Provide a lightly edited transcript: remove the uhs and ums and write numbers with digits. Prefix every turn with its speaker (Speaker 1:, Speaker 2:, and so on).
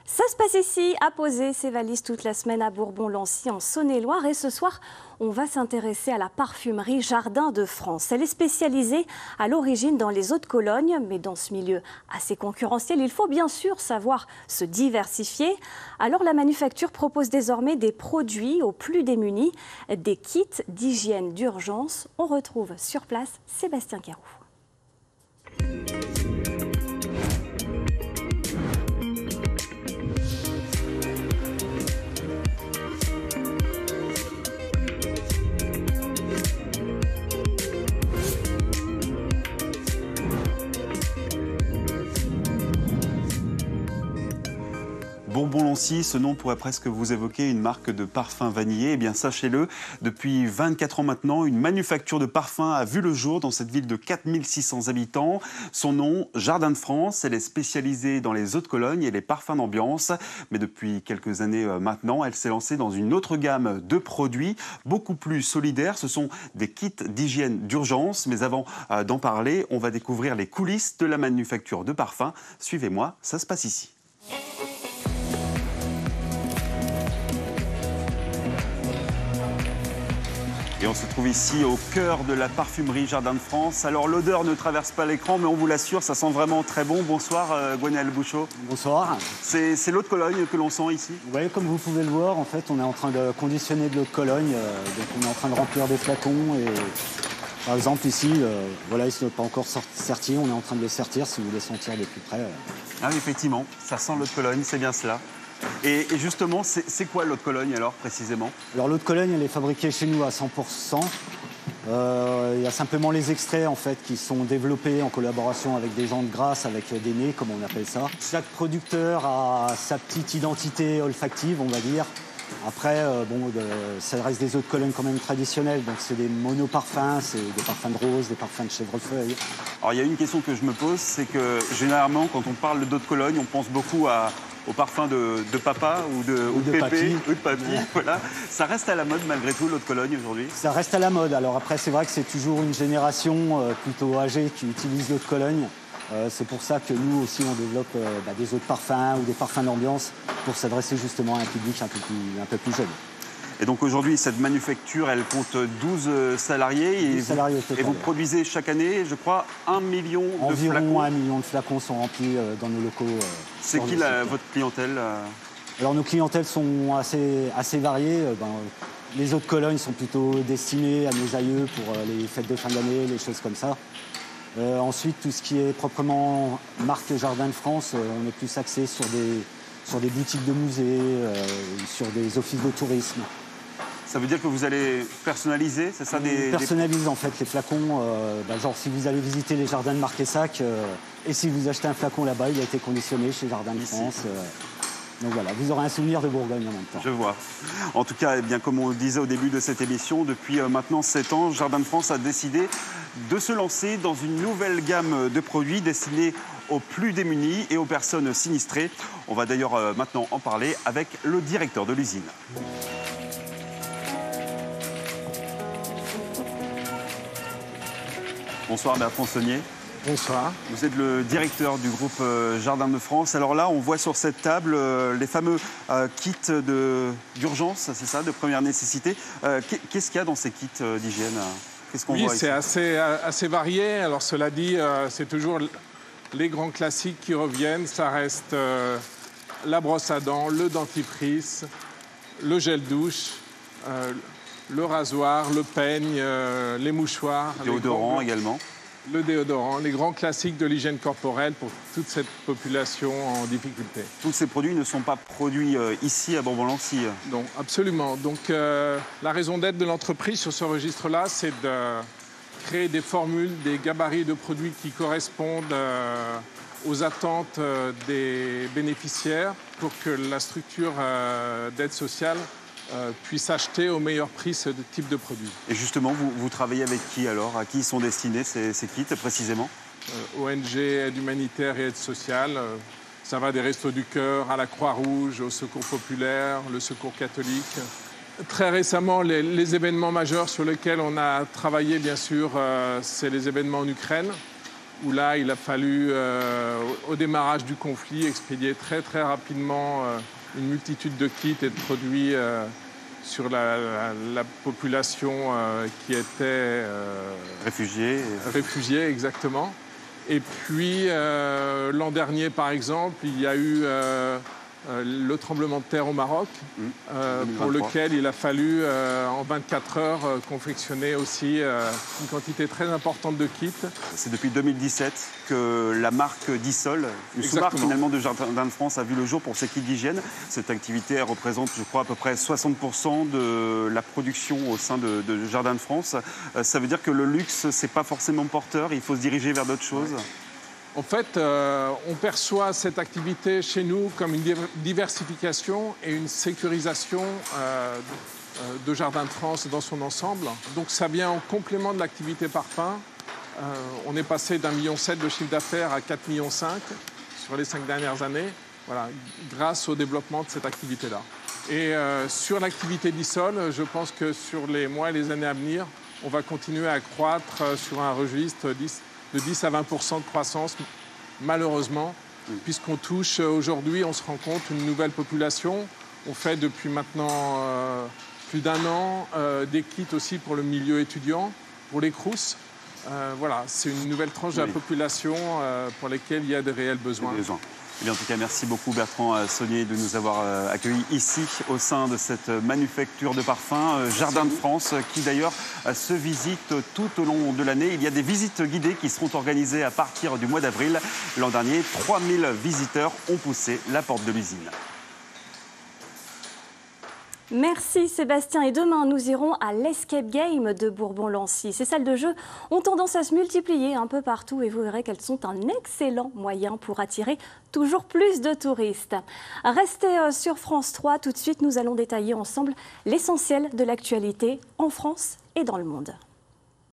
Speaker 1: Ça se passe ici, à poser ses valises toute la semaine à Bourbon-Lancy en Saône-et-Loire. Et ce soir, on va s'intéresser à la parfumerie Jardin de France. Elle est spécialisée à l'origine dans les eaux de Cologne, mais dans ce milieu assez concurrentiel, il faut bien sûr savoir se diversifier. Alors la manufacture propose désormais des produits aux plus démunis, des kits d'hygiène d'urgence. On retrouve sur place Sébastien Caroux.
Speaker 2: Bourbon-Lancy, ce nom pourrait presque vous évoquer une marque de parfum vanillé. Eh bien, sachez-le, depuis 24 ans maintenant, une manufacture de parfums a vu le jour dans cette ville de 4600 habitants. Son nom, Jardin de France. Elle est spécialisée dans les eaux de Cologne et les parfums d'ambiance. Mais depuis quelques années maintenant, elle s'est lancée dans une autre gamme de produits, beaucoup plus solidaires. Ce sont des kits d'hygiène d'urgence. Mais avant d'en parler, on va découvrir les coulisses de la manufacture de parfums. Suivez-moi, ça se passe ici. Et on se trouve ici au cœur de la parfumerie Jardin de France. Alors l'odeur ne traverse pas l'écran, mais on vous l'assure, ça sent vraiment très bon. Bonsoir Gwenaël Bouchot.
Speaker 3: Bonsoir.
Speaker 2: C'est l'eau de Cologne que l'on sent ici?
Speaker 3: Oui, comme vous pouvez le voir, en fait, on est en train de conditionner de l'eau de Cologne. Donc on est en train de remplir des flacons. Et, par exemple ici, voilà, ils ne sont pas encore sortis. On est en train de les sortir si vous voulez sentir de plus près.
Speaker 2: Ah oui, effectivement, ça sent l'eau de Cologne, c'est bien cela. Et justement, c'est quoi l'eau de Cologne alors précisément? Alors
Speaker 3: l'eau de Cologne, elle est fabriquée chez nous à 100%. Il y a simplement les extraits en fait qui sont développés en collaboration avec des gens de grâce, avec des nez, comme on appelle ça. Chaque producteur a sa petite identité olfactive, on va dire. Après, ça reste des eaux de Cologne quand même traditionnelles, donc c'est des monoparfums, c'est des parfums de rose, des parfums de chèvrefeuille.
Speaker 2: Alors il y a une question que je me pose, c'est que généralement quand on parle d'eau de Cologne, on pense beaucoup au parfum de papa ou de pépé, ou de papy. Voilà. Ça reste à la mode malgré tout, l'eau de Cologne aujourd'hui?
Speaker 3: Ça reste à la mode. Alors après, c'est vrai que c'est toujours une génération plutôt âgée qui utilise l'eau de Cologne. C'est pour ça que nous aussi, on développe des eaux de parfum ou des parfums d'ambiance pour s'adresser justement à un public un peu plus jeune.
Speaker 2: Et donc aujourd'hui, cette manufacture, elle compte 12 salariés.
Speaker 3: 12 salariés au total.
Speaker 2: Et vous produisez chaque année, je crois, 1 million de flacons.
Speaker 3: Environ 1 million de flacons sont remplis dans nos locaux.
Speaker 2: C'est qui votre clientèle?
Speaker 3: Alors nos clientèles sont assez variées. Les eaux de Cologne sont plutôt destinées à nos aïeux pour les fêtes de fin d'année, les choses comme ça. Ensuite, tout ce qui est proprement marque Jardin de France, on est plus axé sur des boutiques de musées, sur des offices de tourisme.
Speaker 2: Ça veut dire que vous allez personnaliser, c'est ça?
Speaker 3: On personnalise en fait les flacons. Genre si vous allez visiter les jardins de Marquessac et si vous achetez un flacon là-bas, il a été conditionné chez Jardin de France. Donc voilà, vous aurez un souvenir de Bourgogne en même temps.
Speaker 2: Je vois. En tout cas, eh bien, comme on le disait au début de cette émission, depuis maintenant 7 ans, Jardin de France a décidé de se lancer dans une nouvelle gamme de produits destinés aux plus démunis et aux personnes sinistrées. On va d'ailleurs maintenant en parler avec le directeur de l'usine. Bonsoir Bertrand Saunier.
Speaker 4: Bonsoir.
Speaker 2: Vous êtes le directeur du groupe Jardin de France. Alors là, on voit sur cette table les fameux kits d'urgence, c'est ça, de première nécessité. Qu'est-ce qu'il y a dans ces kits d'hygiène? Qu'est-ce qu'on voit ici?
Speaker 4: C'est assez varié. Alors cela dit, c'est toujours les grands classiques qui reviennent. Ça reste la brosse à dents, le dentifrice, le gel douche, le rasoir, le peigne, les mouchoirs.
Speaker 2: Le déodorant également.
Speaker 4: Le déodorant, les grands classiques de l'hygiène corporelle pour toute cette population en difficulté.
Speaker 2: Tous ces produits ne sont pas produits ici à Bourbon-Lancy?
Speaker 4: Non, absolument. Donc la raison d'être de l'entreprise sur ce registre-là, c'est de créer des formules, des gabarits de produits qui correspondent aux attentes des bénéficiaires pour que la structure d'aide sociale puisse acheter au meilleur prix ce type de produit.
Speaker 2: Et justement, vous travaillez avec qui alors? À qui sont destinés ces kits précisément?
Speaker 4: ONG, aide humanitaire et aide sociale. Ça va des Restos du Cœur à la Croix-Rouge, au Secours populaire, le Secours catholique. Très récemment, les événements majeurs sur lesquels on a travaillé, bien sûr, c'est les événements en Ukraine. où là, il a fallu, au démarrage du conflit, expédier très très rapidement une multitude de kits et de produits sur la population qui était réfugiée, exactement. Et puis, l'an dernier, par exemple, il y a eu le tremblement de terre au Maroc, pour lequel il a fallu, en 24 heures, confectionner aussi une quantité très importante de kits.
Speaker 2: C'est depuis 2017 que la marque Dissol, une sous-marque finalement de Jardin de France, a vu le jour pour ses kits d'hygiène. Cette activité, elle représente, je crois, à peu près 60% de la production au sein de Jardin de France. Ça veut dire que le luxe, c'est pas forcément porteur, il faut se diriger vers d'autres choses.
Speaker 4: En fait, on perçoit cette activité chez nous comme une diversification et une sécurisation de Jardin de France dans son ensemble. Donc ça vient en complément de l'activité parfum. On est passé d'1,7 million de chiffre d'affaires à 4,5 millions sur les 5 dernières années, voilà, grâce au développement de cette activité-là. Et sur l'activité Dissol, je pense que sur les mois et les années à venir, on va continuer à croître sur un registre de 10 à 20% de croissance, malheureusement, puisqu'on touche aujourd'hui, on se rend compte, une nouvelle population. On fait depuis maintenant plus d'1 an des kits aussi pour le milieu étudiant, pour les Crous. Voilà, c'est une nouvelle tranche de la population pour laquelle il y a de réels besoins.
Speaker 2: Eh bien, en tout cas, merci beaucoup Bertrand Saunier de nous avoir accueillis ici au sein de cette manufacture de parfums Jardin de France qui d'ailleurs se visite tout au long de l'année. Il y a des visites guidées qui seront organisées à partir du mois d'avril. L'an dernier, 3000 visiteurs ont poussé la porte de l'usine.
Speaker 1: Merci Sébastien. Et demain, nous irons à l'Escape Game de Bourbon-Lancy. Ces salles de jeu ont tendance à se multiplier un peu partout et vous verrez qu'elles sont un excellent moyen pour attirer toujours plus de touristes. Restez sur France 3. Tout de suite, nous allons détailler ensemble l'essentiel de l'actualité en France et dans le monde.